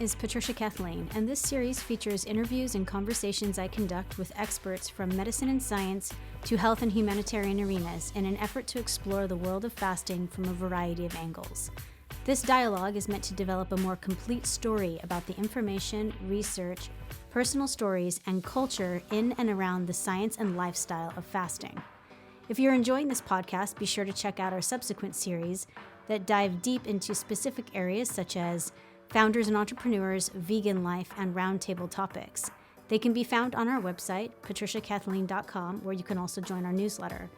is Patricia Kathleen, and this series features interviews and conversations I conduct with experts from medicine and science to health and humanitarian arenas in an effort to explore the world of fasting from a variety of angles. This dialogue is meant to develop a more complete story about the information, research, personal stories, and culture in and around the science and lifestyle of fasting. If you're enjoying this podcast, be sure to check out our subsequent series that dive deep into specific areas such as founders and entrepreneurs, vegan life, and roundtable topics. They can be found on our website, patriciakathleen.com, where you can also join our newsletter.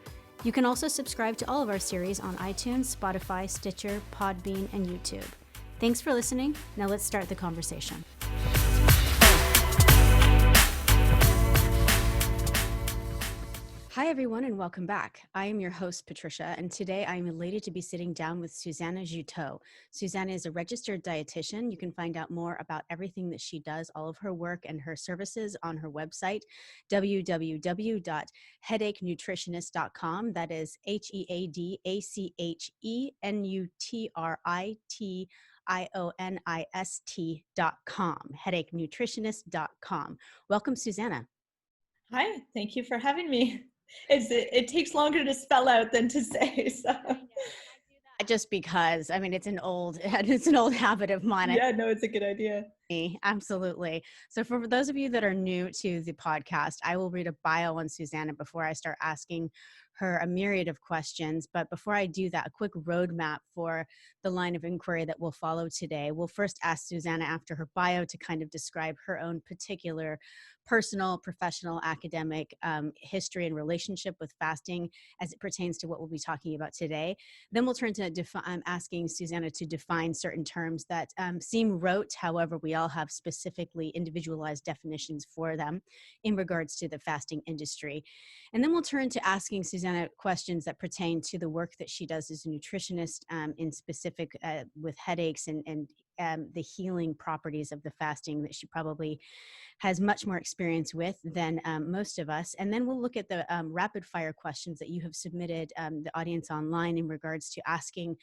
You can also subscribe to all of our series on iTunes, Spotify, Stitcher, Podbean, and YouTube. Thanks for listening. Now let's start the conversation. Hi, everyone, and welcome back. I am your host, Patricia, and today I am elated to be sitting down with Susannah Juteau. Susannah is a registered dietitian. You can find out more about everything that she does, all of her work and her services on her website, www.headachenutritionist.com. That is HEADACHENUTRITIONIST.com, headachenutritionist.com. Welcome, Susannah. Hi, thank you for having me. It takes longer to spell out than to say. So. Just because, I mean, it's an old habit of mine. Yeah, no, it's a good idea. Absolutely. So for those of you that are new to the podcast, I will read a bio on Susannah before I start asking her a myriad of questions. But before I do that, a quick roadmap for the line of inquiry that we'll follow today. We'll first ask Susannah after her bio to kind of describe her own particular personal, professional, academic history and relationship with fasting as it pertains to what we'll be talking about today. Then we'll turn to asking Susannah to define certain terms that seem rote. However, we all have specifically individualized definitions for them in regards to the fasting industry. And then we'll turn to asking Susannah questions that pertain to the work that she does as a nutritionist in specific with headaches and the healing properties of the fasting that she probably has much more experience with than most of us. And then we'll look at the rapid fire questions that you have submitted the audience online in regards to asking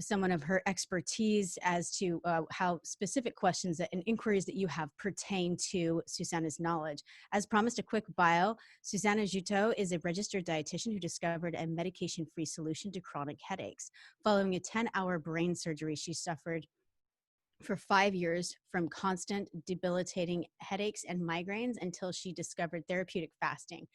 someone of her expertise as to how specific questions and inquiries that you have pertain to Susannah's knowledge. As promised, a quick bio. Susannah Juteau is a registered dietitian who discovered a medication-free solution to chronic headaches. Following a 10-hour brain surgery, she suffered for 5 years from constant debilitating headaches and migraines until she discovered therapeutic fasting.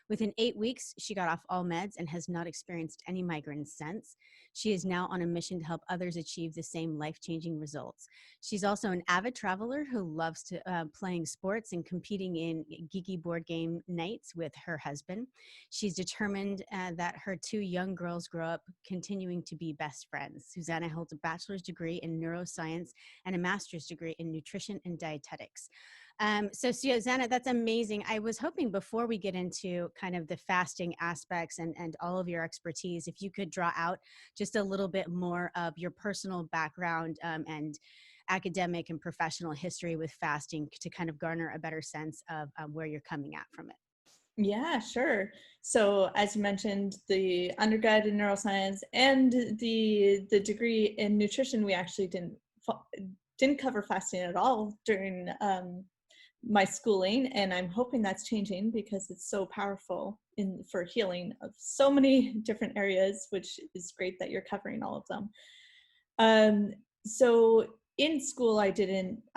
Within 8 weeks, she got off all meds and has not experienced any migraines since. She is now on a mission to help others achieve the same life-changing results. She's also an avid traveler who loves playing sports and competing in geeky board game nights with her husband. She's determined that her two young girls grow up continuing to be best friends. Susannah holds a bachelor's degree in neuroscience and a master's degree in nutrition and dietetics. So Susannah, that's amazing. I was hoping before we get into kind of the fasting aspects and all of your expertise, if you could draw out just a little bit more of your personal background and academic and professional history with fasting to kind of garner a better sense of where you're coming at from it. Yeah, sure. So as you mentioned, the undergrad in neuroscience and the degree in nutrition, we actually didn't cover fasting at all during my schooling, and I'm hoping that's changing because it's so powerful for healing of so many different areas, which is great that you're covering all of them. So in school, I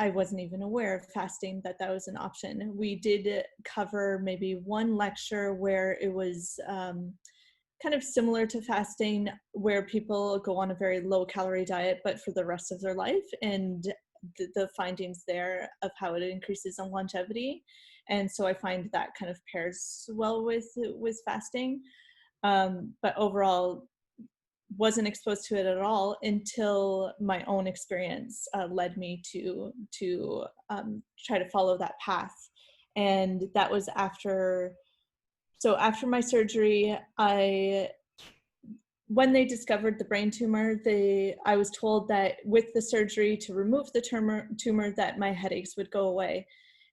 wasn't even aware of fasting, that was an option. We did cover maybe one lecture where it was kind of similar to fasting, where people go on a very low calorie diet, but for the rest of their life, and the findings there of how it increases in longevity. And so I find that kind of pairs well with fasting. But overall, wasn't exposed to it at all until my own experience led me to try to follow that path. And that was after my surgery, when they discovered the brain tumor, I was told that with the surgery to remove the tumor that my headaches would go away,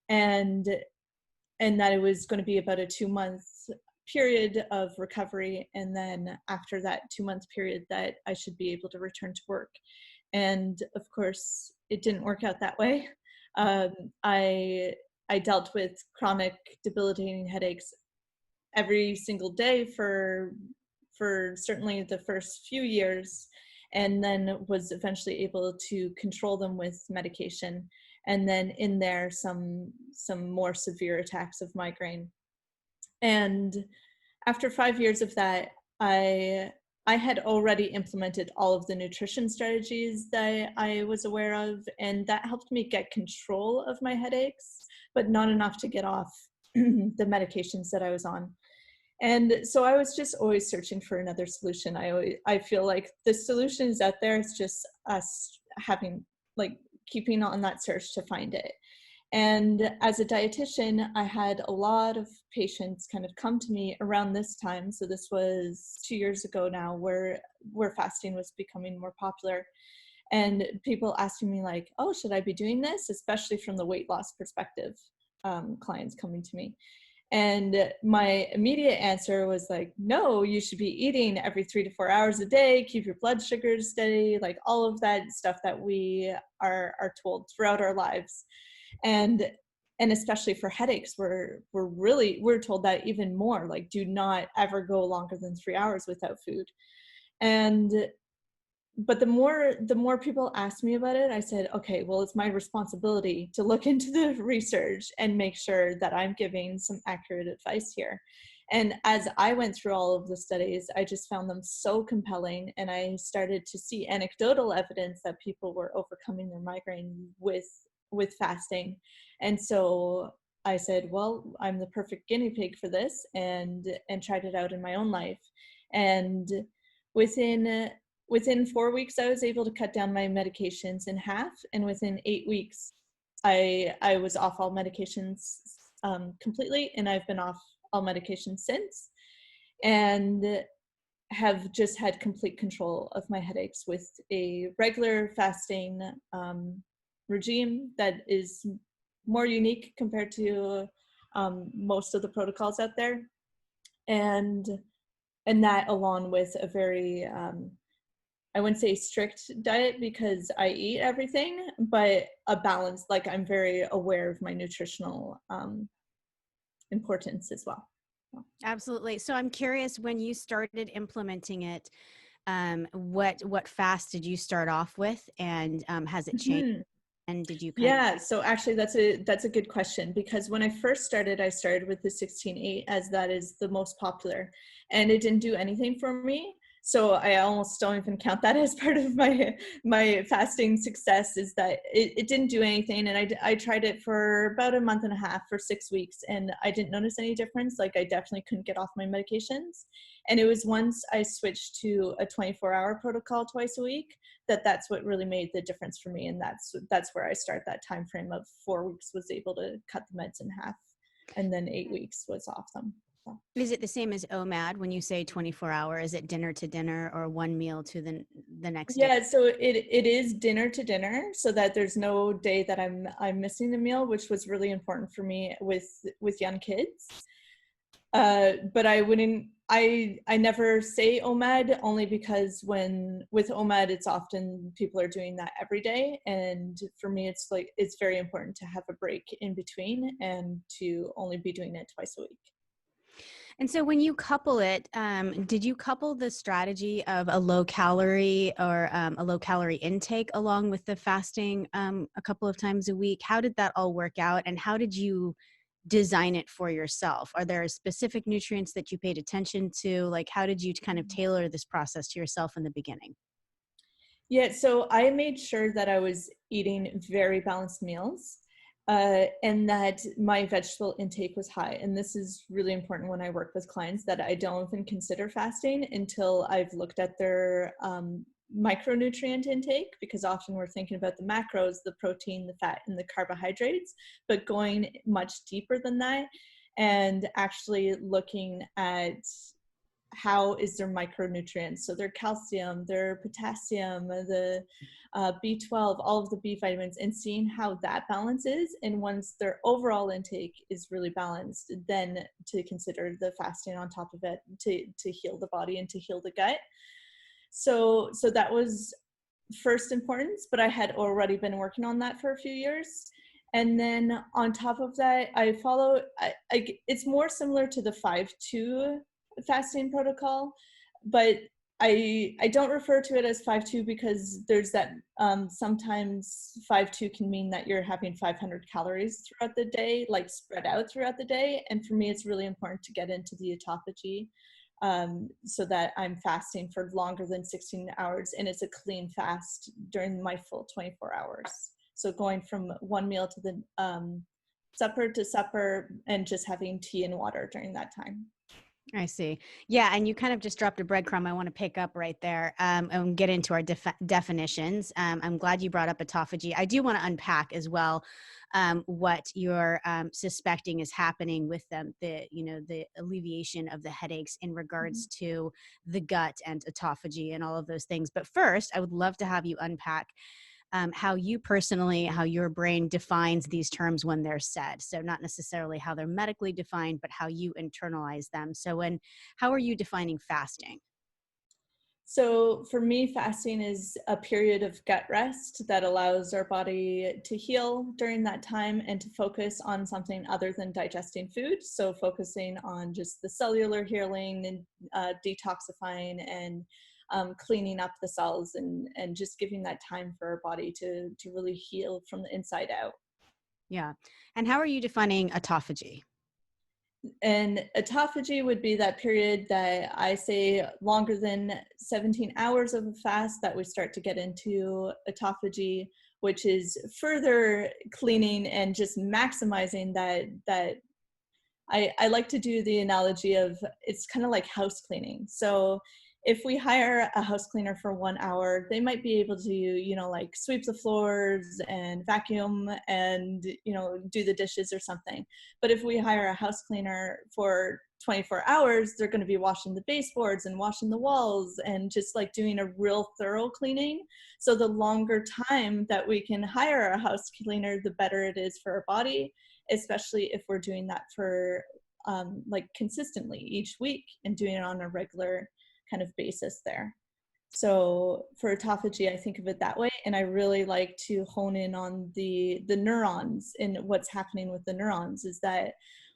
and that it was going to be about a 2-month period of recovery, and then after that 2-month period that I should be able to return to work. And of course, it didn't work out that way. Um, I dealt with chronic debilitating headaches every single day for certainly the first few years, and then was eventually able to control them with medication. And then in there, some more severe attacks of migraine. And after 5 years of that, I had already implemented all of the nutrition strategies that I was aware of, and that helped me get control of my headaches, but not enough to get off the medications that I was on. And so I was just always searching for another solution. I feel like the solution is out there. It's just us having, like, keeping on that search to find it. And as a dietitian, I had a lot of patients kind of come to me around this time. So this was 2 years ago now, where fasting was becoming more popular. And people asking me like, oh, should I be doing this? Especially from the weight loss perspective, clients coming to me. And my immediate answer was like, no, you should be eating every 3 to 4 hours a day, keep your blood sugars steady, like all of that stuff that we are told throughout our lives. And especially for headaches, we're told that even more, like, do not ever go longer than 3 hours without food. And but the more people asked me about it, I said, okay, well, it's my responsibility to look into the research and make sure that I'm giving some accurate advice here. And as I went through all of the studies, I just found them so compelling, and I started to see anecdotal evidence that people were overcoming their migraine with fasting. And so I said, well, I'm the perfect guinea pig for this, and tried it out in my own life. And within 4 weeks, I was able to cut down my medications in half, and within 8 weeks, I was off all medications completely, and I've been off all medications since, and have just had complete control of my headaches with a regular fasting regime that is more unique compared to most of the protocols out there, and that, along with a very I wouldn't say strict diet because I eat everything, but a balance. Like, I'm very aware of my nutritional importance as well. Absolutely. So I'm curious, when you started implementing it, what fast did you start off with, and has it changed? Mm-hmm. And did you Yeah, so actually that's a good question, because when I first started, I started with the 16/8, as that is the most popular, and it didn't do anything for me. So I almost don't even count that as part of my fasting success, is that it didn't do anything. And I tried it for about a month and a half, for 6 weeks, and I didn't notice any difference. Like, I definitely couldn't get off my medications. And it was once I switched to a 24-hour protocol twice a week that's what really made the difference for me. And that's where I start that time frame of 4 weeks, was able to cut the meds in half, and then 8 weeks was off them. So. Is it the same as OMAD when you say 24-hour? Is it dinner to dinner, or one meal to the next day? Yeah, so it is dinner to dinner, so that there's no day that I'm missing a meal, which was really important for me with young kids. But I never say OMAD, only because with OMAD, it's often people are doing that every day. And for me, it's very important to have a break in between, and to only be doing it twice a week. And so when you couple it, did you couple the strategy of a low calorie intake along with the fasting a couple of times a week? How did that all work out, and how did you design it for yourself? Are there specific nutrients that you paid attention to? Like, how did you kind of tailor this process to yourself in the beginning? Yeah, so I made sure that I was eating very balanced meals, and that my vegetable intake was high. And this is really important when I work with clients, that I don't even consider fasting until I've looked at their micronutrient intake, because often we're thinking about the macros, the protein, the fat, and the carbohydrates, but going much deeper than that, and actually looking at how is their micronutrients, so their calcium, their potassium, the B12, all of the B vitamins, and seeing how that balances. And once their overall intake is really balanced, then to consider the fasting on top of it, to heal the body and to heal the gut. So that was first importance, but I had already been working on that for a few years. And then on top of that, I follow, it's more similar to the 5-2 fasting protocol, but I don't refer to it as 5-2 because there's that, sometimes 5-2 can mean that you're having 500 calories throughout the day, like spread out throughout the day. And for me, it's really important to get into the autophagy, so that I'm fasting for longer than 16 hours. And it's a clean fast during my full 24 hours. So going from one meal to the supper to supper and just having tea and water during that time. I see. Yeah, and you kind of just dropped a breadcrumb I want to pick up right there, and get into our definitions. I'm glad you brought up autophagy. I do want to unpack as well what you're suspecting is happening with them, the alleviation of the headaches in regards to the gut and autophagy and all of those things. But first, I would love to have you unpack how your brain defines these terms when they're said. So not necessarily how they're medically defined, but how you internalize them. So how are you defining fasting? So for me, fasting is a period of gut rest that allows our body to heal during that time and to focus on something other than digesting food. So focusing on just the cellular healing and detoxifying and cleaning up the cells and just giving that time for our body to really heal from the inside out. Yeah. And how are you defining autophagy? And autophagy would be that period that I say longer than 17 hours of a fast that we start to get into autophagy, which is further cleaning and just maximizing that I like to do the analogy of it's kind of like house cleaning. So if we hire a house cleaner for 1 hour, they might be able to, like sweep the floors and vacuum and, do the dishes or something. But if we hire a house cleaner for 24 hours, they're going to be washing the baseboards and washing the walls and just like doing a real thorough cleaning. So the longer time that we can hire a house cleaner, the better it is for our body, especially if we're doing that for like consistently each week and doing it on a regular kind of basis there. So for autophagy, I think of it that way. And I really like to hone in on the neurons and what's happening with the neurons is that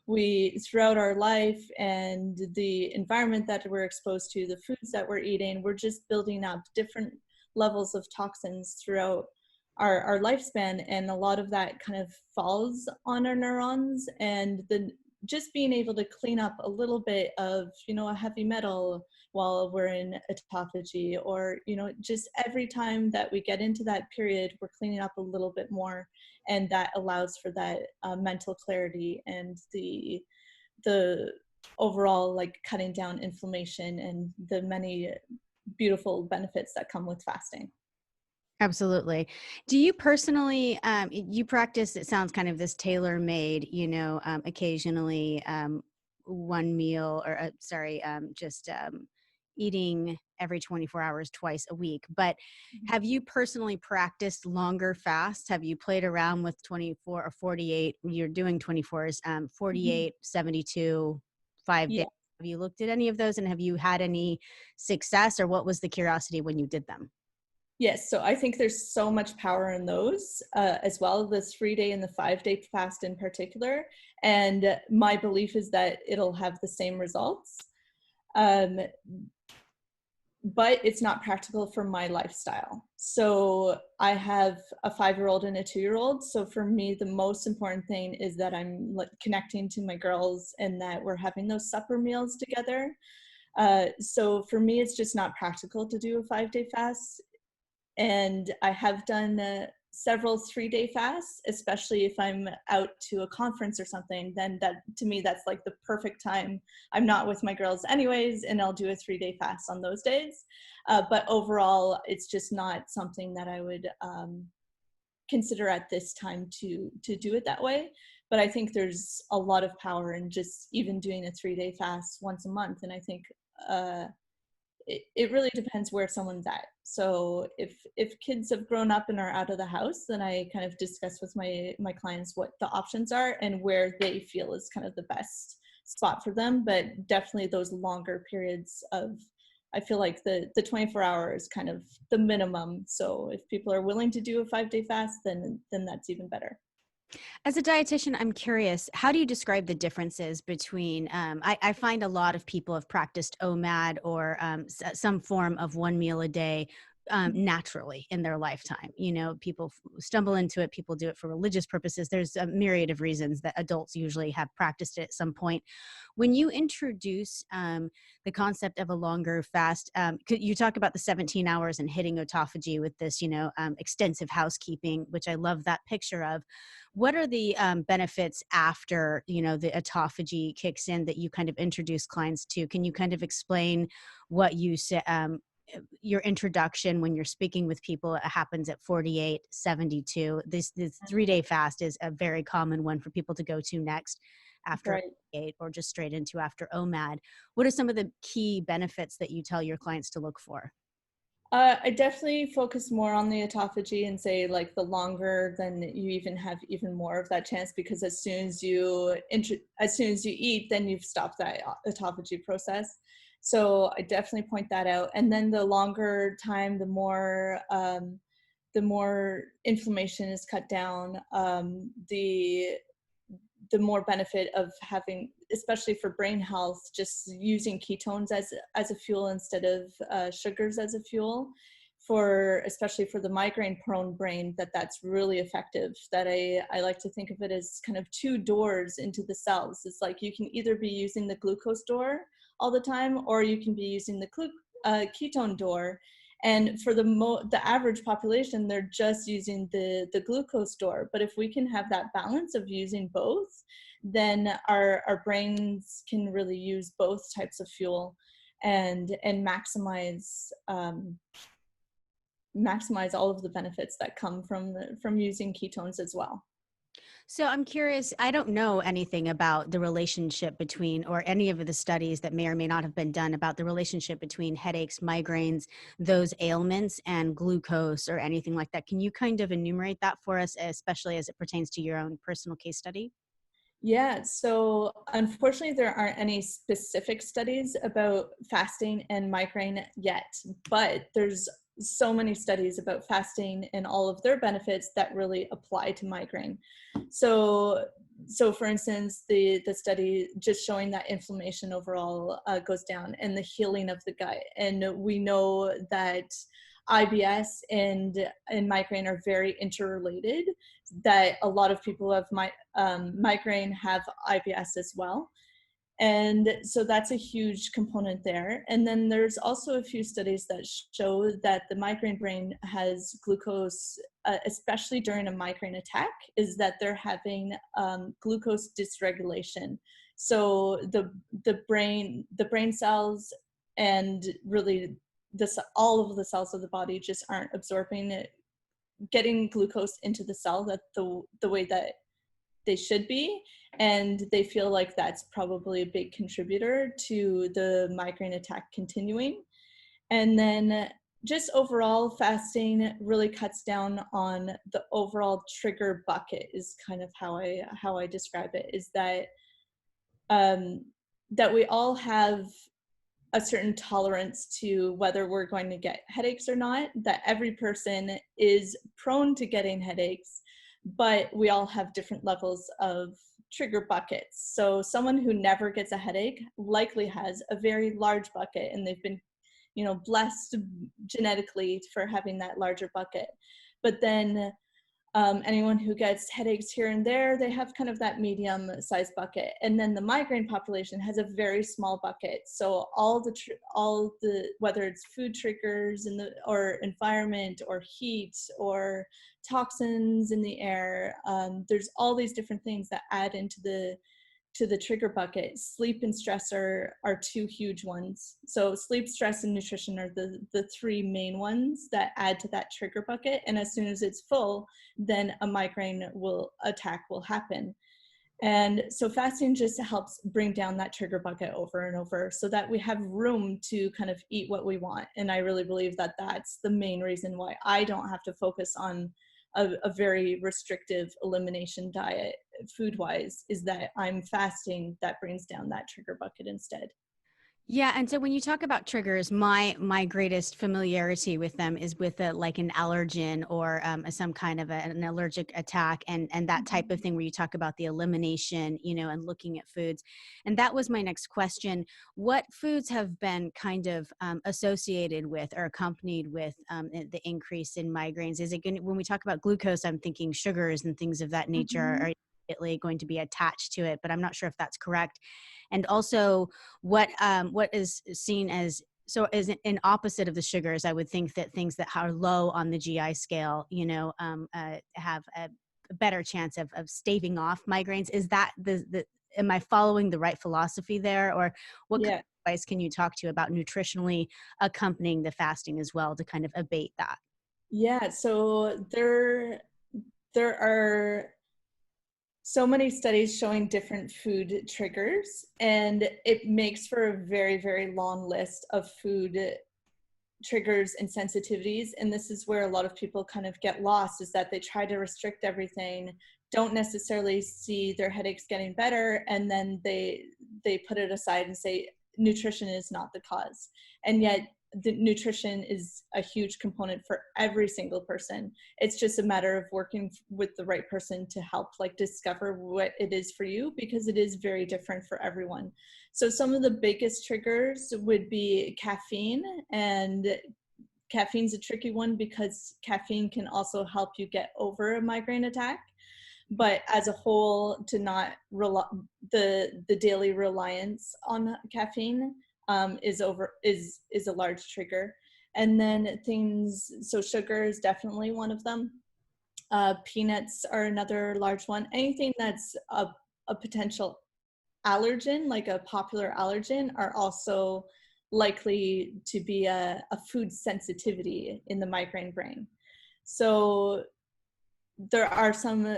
we, throughout our life and the environment that we're exposed to, the foods that we're eating, we're just building up different levels of toxins throughout our lifespan. And a lot of that kind of falls on our neurons, and just being able to clean up a little bit of, a heavy metal while we're in autophagy, or, just every time that we get into that period, we're cleaning up a little bit more. And that allows for that mental clarity and the overall like cutting down inflammation and the many beautiful benefits that come with fasting. Absolutely. Do you personally, you practice, it sounds kind of this tailor-made, occasionally one meal or eating every 24 hours twice a week. But have you personally practiced longer fasts? Have you played around with 24 or 48? You're doing 24s, 48, 72, 5 days. Have you looked at any of those, and have you had any success, or what was the curiosity when you did them? Yes, so I think there's so much power in those as well, the 3-day and the 5-day fast in particular. And my belief is that it'll have the same results. But it's not practical for my lifestyle. So I have a 5-year-old and a 2-year-old. So for me, the most important thing is that I'm connecting to my girls and that we're having those supper meals together. So for me, it's just not practical to do a 5-day fast. And I have done several 3-day fasts, especially if I'm out to a conference or something, then that, to me, that's like the perfect time. I'm not with my girls anyways, and I'll do a 3-day fast on those days. But overall, it's just not something that I would consider at this time to do it that way. But I think there's a lot of power in just even doing a 3-day fast once a month. And I think it really depends where someone's at. So if kids have grown up and are out of the house, then I kind of discuss with my clients what the options are and where they feel is kind of the best spot for them. But definitely those longer periods of I feel like the 24 hours is kind of the minimum. So if people are willing to do a 5-day fast, then that's even better. As a dietitian, I'm curious, how do you describe the differences between, I find a lot of people have practiced OMAD or some form of one meal a day naturally in their lifetime. You know, people stumble into it, people do it for religious purposes. There's a myriad of reasons that adults usually have practiced it at some point. When you introduce the concept of a longer fast, you talk about the 17 hours and hitting autophagy with this, extensive housekeeping, which I love that picture of. What are the benefits after, the autophagy kicks in that you kind of introduce clients to? Can you kind of explain what you say, your introduction when you're speaking with people? It happens at 48, 72. This 3-day fast is a very common one for people to go to next after Right. 48 or just straight into after OMAD. What are some of the key benefits that you tell your clients to look for? I definitely focus more on the autophagy and say like the longer, then you even have even more of that chance, because as soon as you eat, then you've stopped that autophagy process. So I definitely point that out. And then the longer time, the more inflammation is cut down. The more benefit of having, especially for brain health, just using ketones as a fuel instead of sugars as a fuel, especially for the migraine prone brain, that's really effective. That I like to think of it as kind of 2 doors into the cells. It's like you can either be using the glucose door all the time, or you can be using the ketone door. And for the average population, they're just using the glucose door. But if we can have that balance of using both, then our brains can really use both types of fuel and maximize all of the benefits that come from using ketones as well. So I'm curious, I don't know anything about the relationship between, or any of the studies that may or may not have been done about the relationship between headaches, migraines, those ailments, and glucose or anything like that. Can you kind of enumerate that for us, especially as it pertains to your own personal case study? Yeah, so unfortunately, there aren't any specific studies about fasting and migraine yet, but there's so many studies about fasting and all of their benefits that really apply to migraine. So, for instance, the study just showing that inflammation overall goes down, and the healing of the gut. And we know that IBS and migraine are very interrelated, that a lot of people who have migraine have IBS as well. And so that's a huge component there. And then there's also a few studies that show that the migraine brain has glucose, especially during a migraine attack, is that they're having glucose dysregulation. So the brain cells, and really all of the cells of the body just aren't absorbing it, getting glucose into the cell that the way that they should be. And they feel like that's probably a big contributor to the migraine attack continuing. And then just overall, fasting really cuts down on the overall trigger bucket, is kind of how I describe it, is that that we all have a certain tolerance to whether we're going to get headaches or not, that every person is prone to getting headaches, but we all have different levels of trigger buckets. So someone who never gets a headache likely has a very large bucket, and they've been, blessed genetically for having that larger bucket. But then anyone who gets headaches here and there, they have kind of that medium-sized bucket. And then the migraine population has a very small bucket. So all the whether it's food triggers or environment or heat or toxins in the air, there's all these different things that add into the trigger bucket. Sleep and stress are 2 huge ones. So sleep, stress, and nutrition are the 3 main ones that add to that trigger bucket. And as soon as it's full, then a migraine attack will happen. And so fasting just helps bring down that trigger bucket over and over, so that we have room to kind of eat what we want. And I really believe that that's the main reason why I don't have to focus on a very restrictive elimination diet food wise, is that I'm fasting that brings down that trigger bucket instead. Yeah, and so when you talk about triggers, my greatest familiarity with them is with like an allergen or some kind of an allergic attack, and that type of Mhm. thing where you talk about the elimination, and looking at foods. And that was my next question: what foods have been kind of associated with or accompanied with the increase in migraines? Is it going when we talk about glucose? I'm thinking sugars and things of that nature Mhm. are immediately going to be attached to it, but I'm not sure if that's correct. And also, what is seen as so as an opposite of the sugars, I would think that things that are low on the GI scale, have a better chance of staving off migraines. Is that the am I following the right philosophy there, or what kind Yeah. of advice can you talk to about nutritionally accompanying the fasting as well to kind of abate that? Yeah, so there are so many studies showing different food triggers, and it makes for a very, very long list of food triggers and sensitivities. And this is where a lot of people kind of get lost, is that they try to restrict everything, don't necessarily see their headaches getting better, and then they put it aside and say nutrition is not the cause. And yet the nutrition is a huge component for every single person. It's just a matter of working with the right person to help like discover what it is for you, because it is very different for everyone. So some of the biggest triggers would be caffeine, and caffeine's a tricky one because caffeine can also help you get over a migraine attack. But as a whole, to not the daily reliance on caffeine is a large trigger. And then sugar is definitely one of them. Peanuts are another large one. Anything that's a potential allergen, like a popular allergen, are also likely to be a food sensitivity in the migraine brain. So there are some,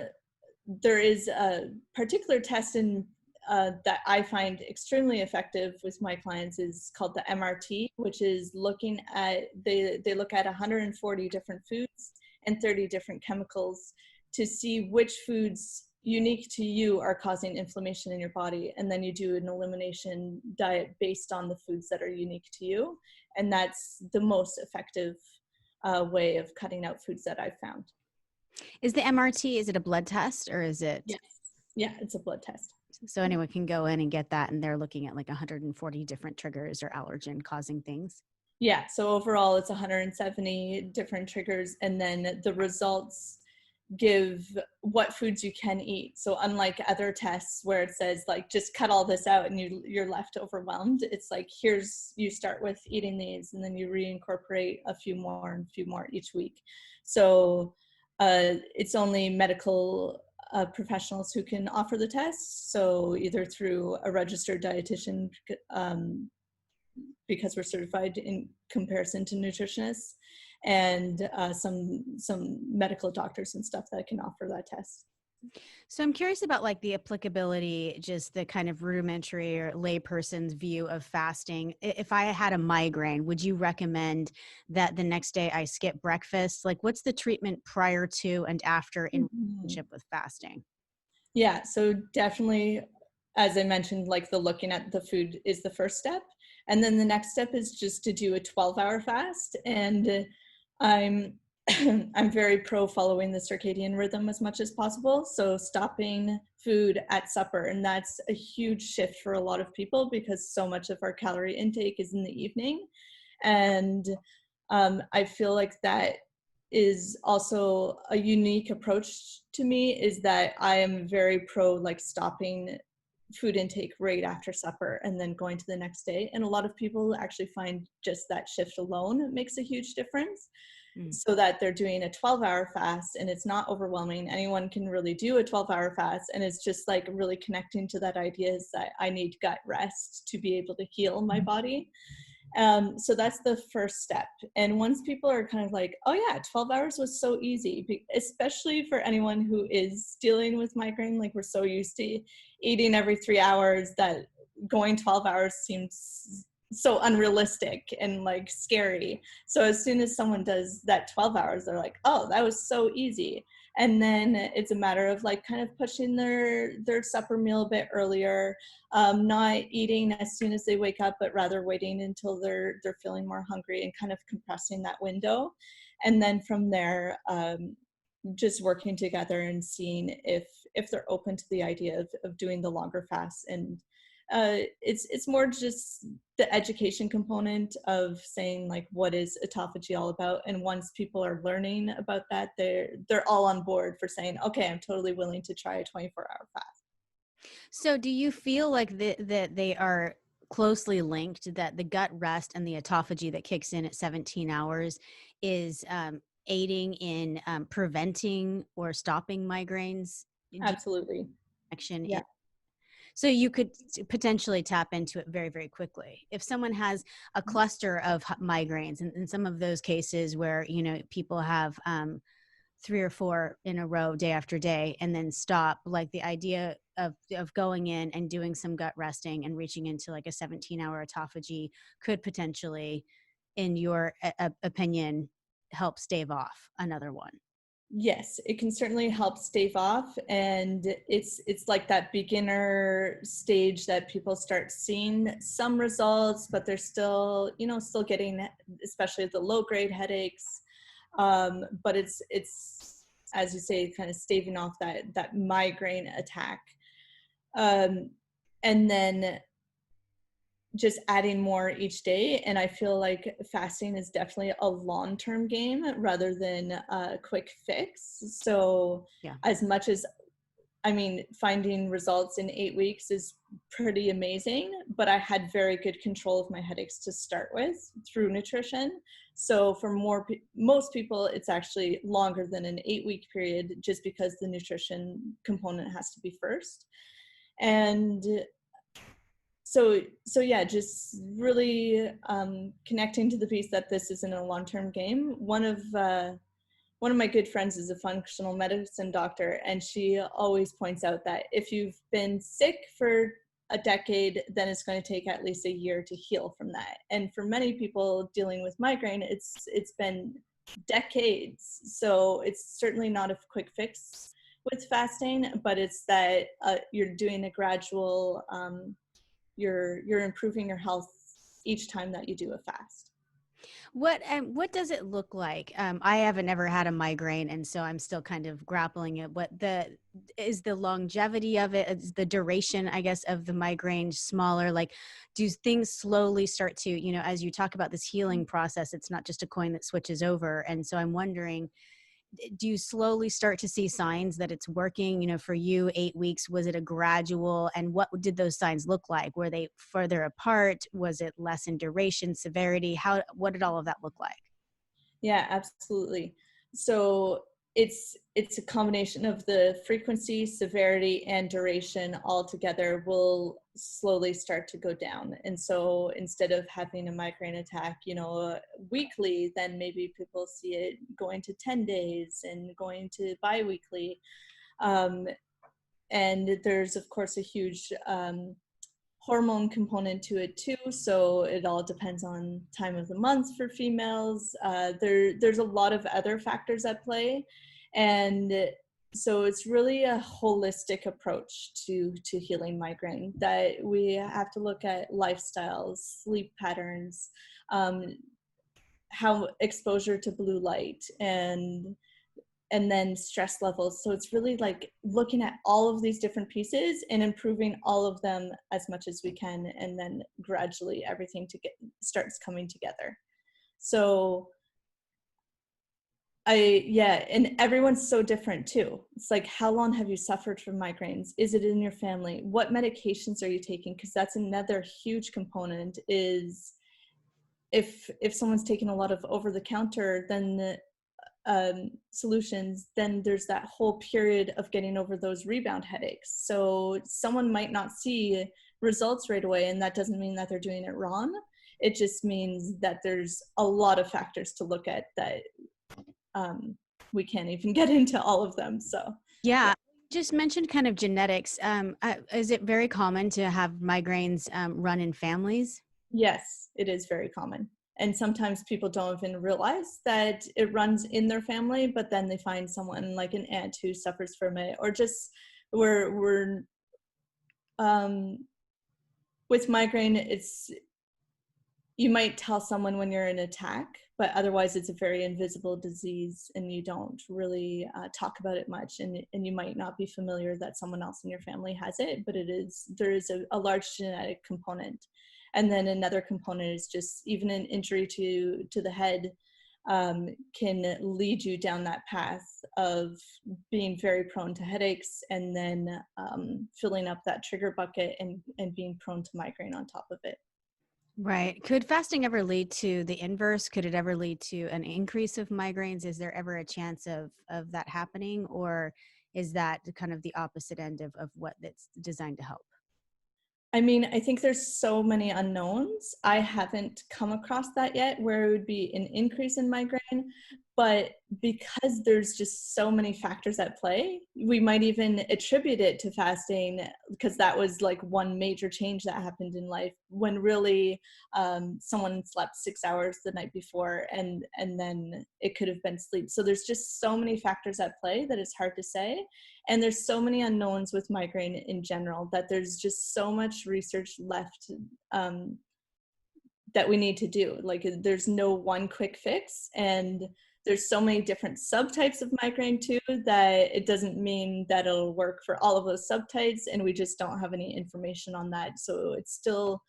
there is a particular test that I find extremely effective with my clients, is called the MRT, which is looking at, they look at 140 different foods and 30 different chemicals to see which foods unique to you are causing inflammation in your body. And then you do an elimination diet based on the foods that are unique to you. And that's the most effective way of cutting out foods that I've found. Is the MRT, is it a blood test or is it Yes. Yeah, it's a blood test. so anyone can go in and get that and they're looking at like 140 different triggers or allergen causing things? Yeah, so overall it's 170 different triggers, and then the results give what foods you can eat. So unlike other tests where it says like just cut all this out and you're left overwhelmed, it's like you start with eating these and then you reincorporate a few more and a few more each week. So it's only medical professionals who can offer the test. So either through a registered dietitian, because we're certified in comparison to nutritionists, and some medical doctors and stuff that can offer that test. So I'm curious about like the applicability, just the kind of rudimentary or layperson's view of fasting. If I had a migraine, would you recommend that the next day I skip breakfast? Like what's the treatment prior to and after in Mhm. relationship with fasting? Yeah, so definitely, as I mentioned, like the looking at the food is the first step. And then the next step is just to do a 12-hour fast. And I'm I'm very pro following the circadian rhythm as much as possible. So stopping food at supper. And that's a huge shift for a lot of people because so much of our calorie intake is in the evening. And I feel like that is also a unique approach to me, is that I am very pro like stopping food intake right after supper and then going to the next day. And a lot of people actually find just that shift alone makes a huge difference, Mm. so that they're doing a 12-hour fast and it's not overwhelming. Anyone can really do a 12-hour fast, and it's just like really connecting to that idea is that I need gut rest to be able to heal my body. So that's the first step. And once people are kind of like, oh yeah, 12 hours was so easy, especially for anyone who is dealing with migraine, like we're so used to eating every 3 hours that going 12 hours seems so unrealistic and like scary. So as soon as someone does that 12 hours, they're like, oh, that was so easy. And then it's a matter of like kind of pushing their supper meal a bit earlier, not eating as soon as they wake up, but rather waiting until they're feeling more hungry and kind of compressing that window. And then from there, just working together and seeing if they're open to the idea of doing the longer fasts. And it's more just the education component of saying like, what is autophagy all about? And once people are learning about that, they're all on board for saying, okay, I'm totally willing to try a 24-hour fast. So do you feel like that they are closely linked, that the gut rest and the autophagy that kicks in at 17 hours is aiding in preventing or stopping migraines? Do you Absolutely. connection Yeah. in? So you could potentially tap into it very, very quickly. If someone has a cluster of migraines, and in some of those cases where, people have 3 or 4 in a row day after day and then stop, like the idea of going in and doing some gut resting and reaching into like a 17-hour autophagy could potentially, in your opinion, help stave off another one. Yes, it can certainly help stave off, and it's like that beginner stage that people start seeing some results, but they're still, still getting, especially the low grade headaches. But it's as you say, kind of staving off that migraine attack, and then just adding more each day. And I feel like fasting is definitely a long-term game rather than a quick fix. So Yeah. as much as, finding results in 8 weeks is pretty amazing, but I had very good control of my headaches to start with through nutrition. So for most people, it's actually longer than an 8-week period, just because the nutrition component has to be first. And so yeah, just really connecting to the piece that this isn't a long-term game. One of my good friends is a functional medicine doctor, and she always points out that if you've been sick for a decade, then it's going to take at least a year to heal from that. And for many people dealing with migraine, it's been decades. So it's certainly not a quick fix with fasting, but it's that you're doing a gradual you're improving your health each time that you do a fast. What does it look like? I haven't ever had a migraine, and so I'm still kind of grappling it. What is the longevity of it? Is the duration, I guess, of the migraine smaller? Like, do things slowly start to, as you talk about this healing process, it's not just a coin that switches over. And so I'm wondering, do you slowly start to see signs that it's working? For you, 8 weeks, was it a gradual, and what did those signs look like? Were they further apart? Was it less in duration, severity? What did all of that look like? Yeah, absolutely. So it's a combination of the frequency, severity, and duration all together will slowly start to go down. And so instead of having a migraine attack, weekly, then maybe people see it going to 10 days and going to biweekly. And there's of course a huge hormone component to it too, so it all depends on time of the month for females. There's a lot of other factors at play, and so it's really a holistic approach to healing migraine, that we have to look at lifestyles, sleep patterns, how exposure to blue light, and then stress levels. So it's really like looking at all of these different pieces and improving all of them as much as we can, and then gradually everything starts coming together. So and everyone's so different too. It's like, how long have you suffered from migraines? Is it in your family? What medications are you taking? Because that's another huge component, is if someone's taking a lot of over-the-counter, then solutions, then there's that whole period of getting over those rebound headaches. So someone might not see results right away, and that doesn't mean that they're doing it wrong. It just means that there's a lot of factors to look at that we can't even get into all of them. So Yeah. Just mentioned kind of genetics. Is it very common to have migraines run in families? yes, it is very common. And sometimes people don't even realize that it runs in their family, but then they find someone like an aunt who suffers from it, or just we're um, with migraine, you might tell someone when you're in attack, but otherwise it's a very invisible disease and you don't really talk about it much. And you might not be familiar that someone else in your family has it, but there is a large genetic component. And then another component is just even an injury to the head can lead you down that path of being very prone to headaches, and then filling up that trigger bucket and being prone to migraine on top of it. Right. Could fasting ever lead to the inverse? Could it ever lead to an increase of migraines? Is there ever a chance of that happening? Or is that kind of the opposite end of what that's designed to help? I mean, I think there's so many unknowns. I haven't come across that yet where it would be an increase in migraine, but because there's just so many factors at play, we might even attribute it to fasting, because that was like one major change that happened in life, when really someone slept 6 hours the night before, and then it could have been sleep. So there's just so many factors at play that it's hard to say. And there's so many unknowns with migraine in general that there's just so much research left that we need to do. Like, there's no one quick fix, and there's so many different subtypes of migraine too, that it doesn't mean that it'll work for all of those subtypes, and we just don't have any information on that. So it's still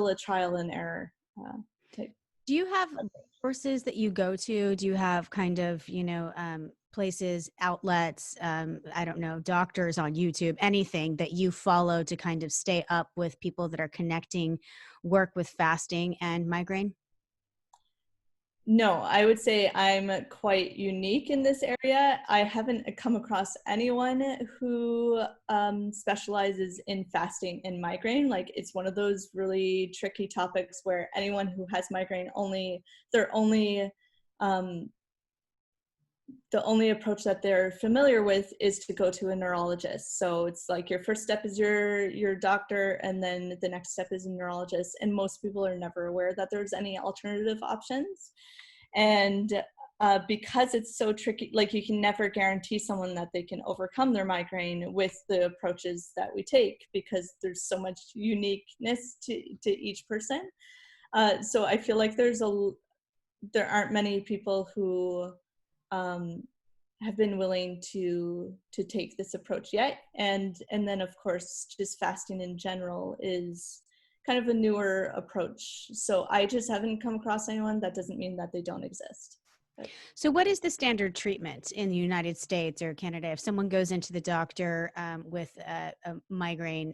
a trial and error type. Do you have courses that you go to? Do you have kind of, places, outlets, I don't know, doctors on YouTube, anything that you follow to kind of stay up with people that are connecting work with fasting and migraine? No, I would say I'm quite unique in this area. I haven't come across anyone who specializes in fasting and migraine. Like, it's one of those really tricky topics where anyone who has migraine the only approach that they're familiar with is to go to a neurologist. So it's like your first step is your doctor, and then the next step is a neurologist. And most people are never aware that there's any alternative options. And because it's so tricky, like, you can never guarantee someone that they can overcome their migraine with the approaches that we take, because there's so much uniqueness to each person. So I feel like there aren't many people who have been willing to take this approach yet. And then of course, just fasting in general is kind of a newer approach. So I just haven't come across anyone. That doesn't mean that they don't exist. So what is the standard treatment in the United States or Canada if someone goes into the doctor with a migraine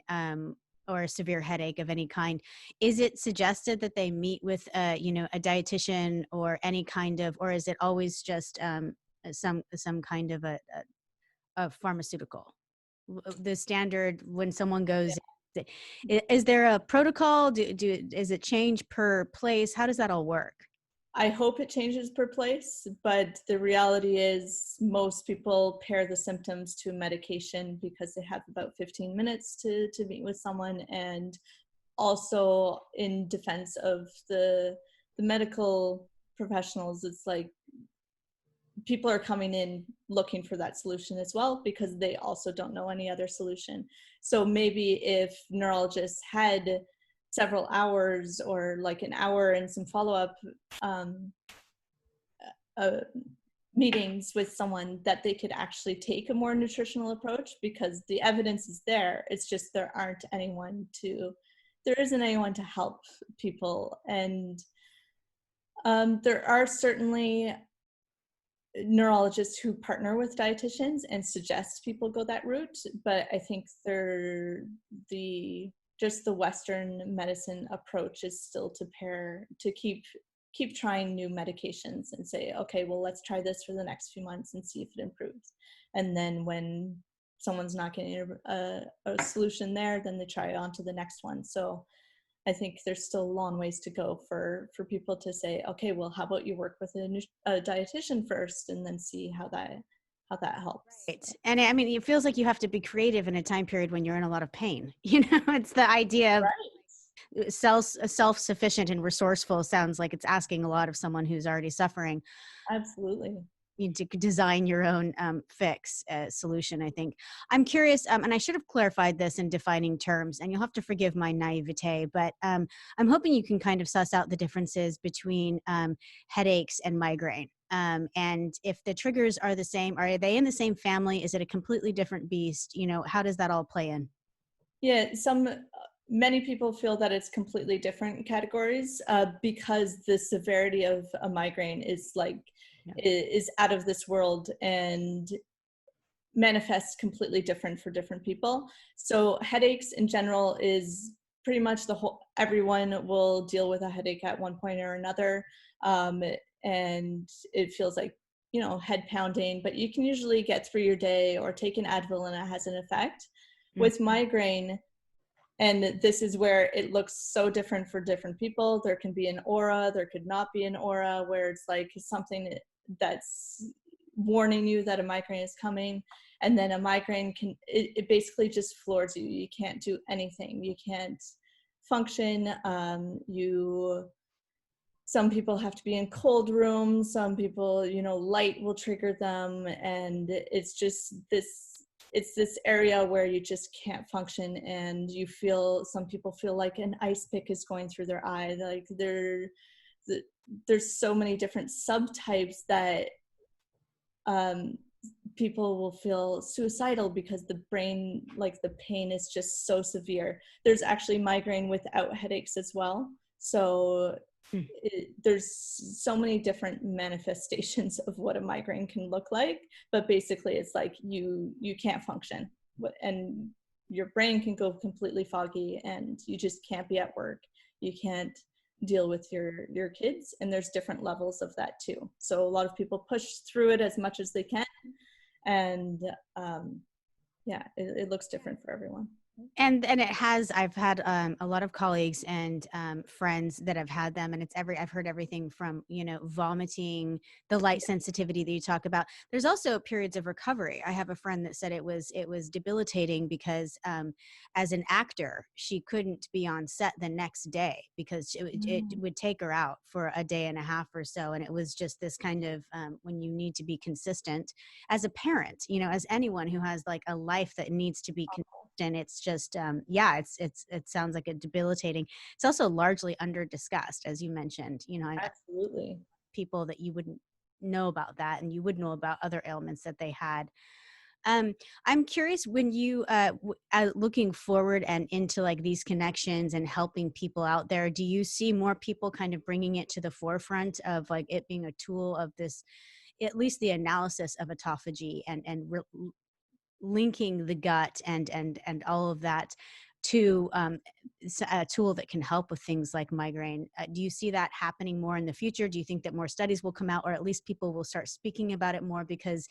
or a severe headache of any kind? Is it suggested that they meet with a dietitian or any kind of, or is it always just some kind of a pharmaceutical? The standard when someone goes, is there a protocol? Is it change per place? How does that all work? I hope it changes per place, but the reality is most people pair the symptoms to medication because they have about 15 minutes to meet with someone. And also, in defense of the medical professionals, it's like people are coming in looking for that solution as well, because they also don't know any other solution. So maybe if neurologists had several hours, or like an hour and some follow-up meetings with someone, that they could actually take a more nutritional approach, because the evidence is there. It's just there isn't anyone to help people. And there are certainly neurologists who partner with dietitians and suggest people go that route, but I think the Western medicine approach is still to keep trying new medications and say, okay, well, let's try this for the next few months and see if it improves. And then when someone's not getting a solution there, then they try on to the next one. So I think there's still a long ways to go for people to say, okay, well, how about you work with a dietitian first and then see how that helps. Right. And I mean, it feels like you have to be creative in a time period when you're in a lot of pain. It's the idea of Right. self-sufficient and resourceful sounds like it's asking a lot of someone who's already suffering. Absolutely. You need to design your own fix solution, I think. I'm curious, and I should have clarified this in defining terms, and you'll have to forgive my naivete, but I'm hoping you can kind of suss out the differences between headaches and migraine. And if the triggers are the same, are they in the same family? Is it a completely different beast? You know, how does that all play in? Yeah, many people feel that it's completely different categories because the severity of a migraine is Yeah. is out of this world and manifests completely different for different people. So headaches in general is pretty much everyone will deal with a headache at one point or another, and it feels like, head pounding, but you can usually get through your day or take an Advil and it has an effect. Mm. With migraine, and this is where it looks so different for different people. There can be an aura, there could not be an aura, where it's like something that's warning you that a migraine is coming. And then a migraine it basically just floors you. You can't do anything. You can't function. Some people have to be in cold rooms. Some people, light will trigger them. And it's just this area where you just can't function, and some people feel like an ice pick is going through their eye. Like there's so many different subtypes that people will feel suicidal because the brain, like the pain is just so severe. There's actually migraine without headaches as well. So Mm. there's so many different manifestations of what a migraine can look like, but basically it's like you can't function, and your brain can go completely foggy, and you just can't be at work. You can't deal with your kids, and there's different levels of that too. So a lot of people push through it as much as they can, and it looks different for everyone. And I've had a lot of colleagues and friends that have had them, and I've heard everything from, vomiting, the light sensitivity that you talk about. There's also periods of recovery. I have a friend that said it was debilitating because as an actor, she couldn't be on set the next day because it would take her out for a day and a half or so. And it was just this kind of when you need to be consistent as a parent, as anyone who has like a life that needs to be consistent. And it's just it sounds like a debilitating. It's also largely under discussed, as you mentioned. Absolutely. People that you wouldn't know about that, and you would know about other ailments that they had. I'm curious, when you looking forward and into like these connections and helping people out there, do you see more people kind of bringing it to the forefront of like it being a tool of this, at least the analysis of autophagy and linking the gut and all of that to a tool that can help with things like migraine? Do you see that happening more in the future? Do you think that more studies will come out, or at least people will start speaking about it more? Because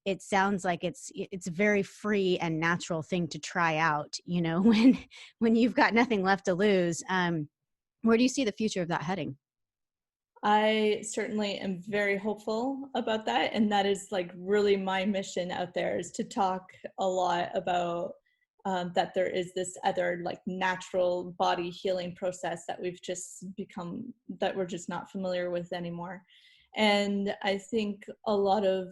it sounds like it's a very free and natural thing to try out, when you've got nothing left to lose. Where do you see the future of that heading? I certainly am very hopeful about that. And that is like really my mission out there, is to talk a lot about that there is this other like natural body healing process that that we're just not familiar with anymore. And I think a lot of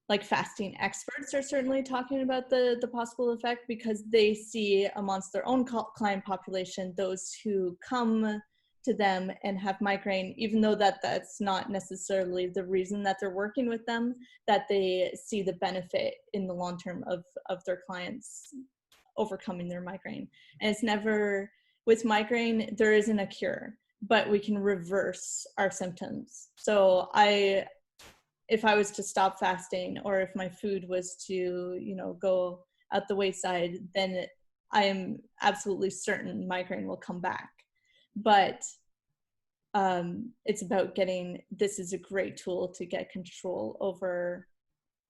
like fasting experts are certainly talking about the possible effect, because they see amongst their own client population those who come to them and have migraine, even though that's not necessarily the reason that they're working with them, that they see the benefit in the long term of their clients overcoming their migraine. And it's never, with migraine, there isn't a cure, but we can reverse our symptoms. So if I was to stop fasting, or if my food was to, go out the wayside, then I am absolutely certain migraine will come back. But it's about this is a great tool to get control over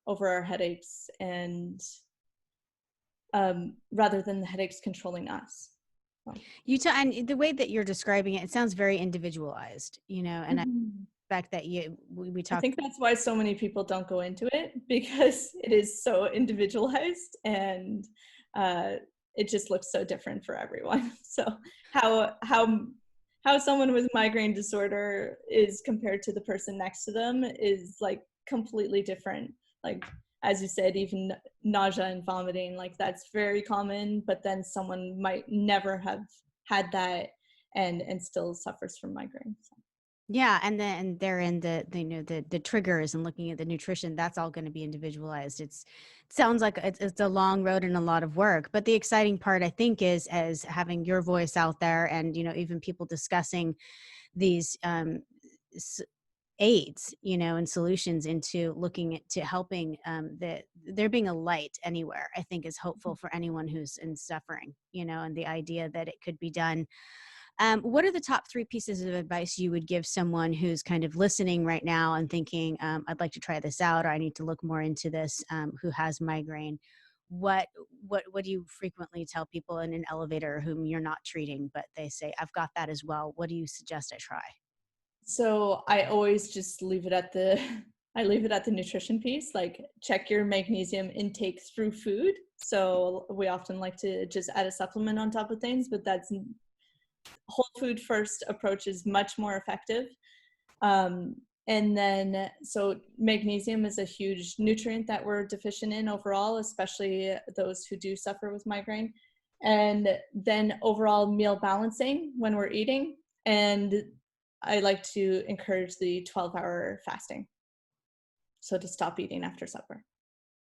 our headaches, and rather than the headaches controlling us. And the way that you're describing it, it sounds very individualized, and I expect that we talk. I think that's why so many people don't go into it, because it is so individualized, and it just looks so different for everyone. So how someone with migraine disorder is compared to the person next to them is like completely different. Like, as you said, even nausea and vomiting, like that's very common, but then someone might never have had that and still suffers from migraine. So. Yeah, and then they're in the triggers and looking at the nutrition. That's all going to be individualized. It sounds like it's a long road and a lot of work. But the exciting part, I think, is as having your voice out there, and even people discussing these s- aids, and solutions into looking at to helping there being a light anywhere. I think is hopeful for anyone who's in suffering. And the idea that it could be done. What are the top 3 pieces of advice you would give someone who's kind of listening right now and thinking, I'd like to try this out, or I need to look more into this, who has migraine? What do you frequently tell people in an elevator whom you're not treating, but they say, I've got that as well. What do you suggest I try? So I always just leave it at the I leave it at the nutrition piece, like check your magnesium intake through food. So we often like to just add a supplement on top of things, but that's whole food first approach is much more effective. Um, and then, so magnesium is a huge nutrient that we're deficient in overall, especially those who do suffer with migraine. And then overall meal balancing when we're eating. And I like to encourage the 12-hour fasting. So to stop eating after supper.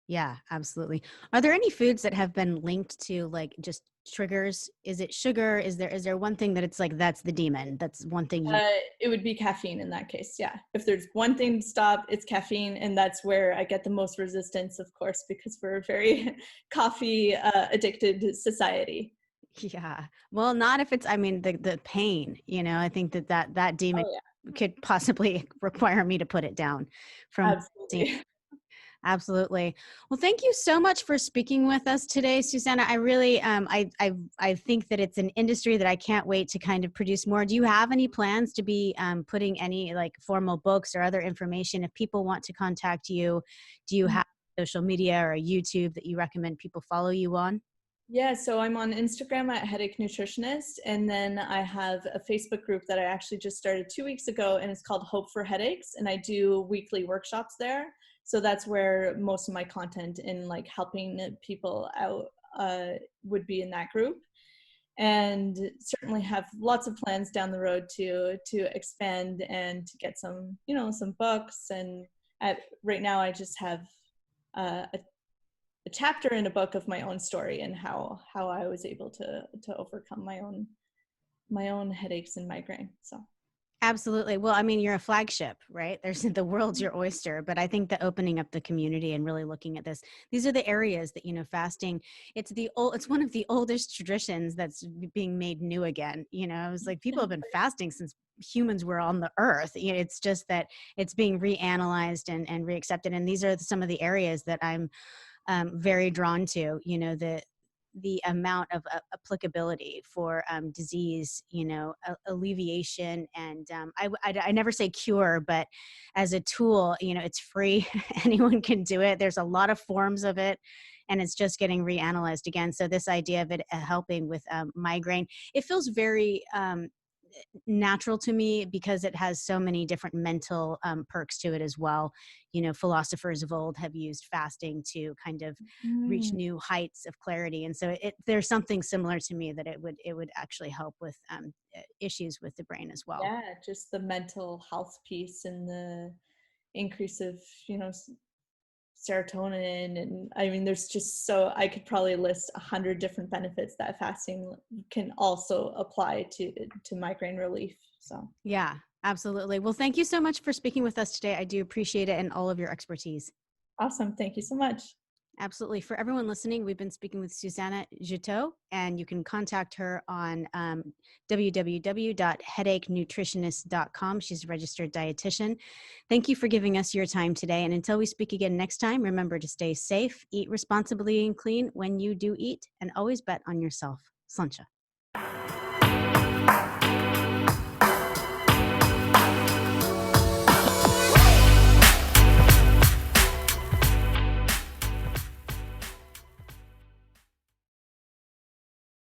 Yeah, absolutely. Are there any foods that have been linked to like just triggers? Is it sugar? Is there one thing that it's like that's the demon? That's one thing you It would be caffeine in that case. Yeah. If there's one thing to stop, it's caffeine. And that's where I get the most resistance, of course, because we're a very coffee addicted society. Yeah. Well, not if it's, I mean, the pain, I think that demon Oh, yeah. could possibly require me to put it down from seeing. Absolutely. Absolutely. Well, thank you so much for speaking with us today, Susannah. I really, I think that it's an industry that I can't wait to kind of produce more. Do you have any plans to be putting any like formal books or other information? If people want to contact you, do you have social media or a YouTube that you recommend people follow you on? Yeah, so I'm on Instagram at Headache Nutritionist, and then I have a Facebook group that I actually just started 2 weeks ago, and it's called Hope for Headaches, and I do weekly workshops there. So that's where most of my content in like helping people out would be in that group, and certainly have lots of plans down the road to expand and to get some some books. And right now I just have a chapter in a book of my own story and how I was able to overcome my own headaches and migraine. So Absolutely. Well, I mean, you're a flagship, right? There's the world's your oyster, but I think that opening up the community and really looking at this, these are the areas that, fasting, it's one of the oldest traditions that's being made new again. It was like people have been fasting since humans were on the earth. It's just that it's being reanalyzed and reaccepted. And these are some of the areas that I'm very drawn to, the amount of applicability for disease, alleviation, and I never say cure, but as a tool, it's free. Anyone can do it. There's a lot of forms of it, and it's just getting reanalyzed again. So this idea of it helping with migraine, it feels very natural to me because it has so many different mental perks to it as well. Philosophers of old have used fasting to kind of reach new heights of clarity, and so there's something similar to me that it would actually help with issues with the brain as well. yeah, just the mental health piece and the increase of serotonin. And I mean there's just, so I could probably list 100 different benefits that fasting can also apply to migraine relief. So Yeah, absolutely. Well, thank you so much for speaking with us today. I do appreciate it and all of your expertise. awesome, thank you so much. Absolutely. For everyone listening, we've been speaking with Susannah Juteau, and you can contact her on www.headachenutritionist.com. She's a registered dietitian. Thank you for giving us your time today. And until we speak again next time, remember to stay safe, eat responsibly and clean when you do eat, and always bet on yourself. Sláinte.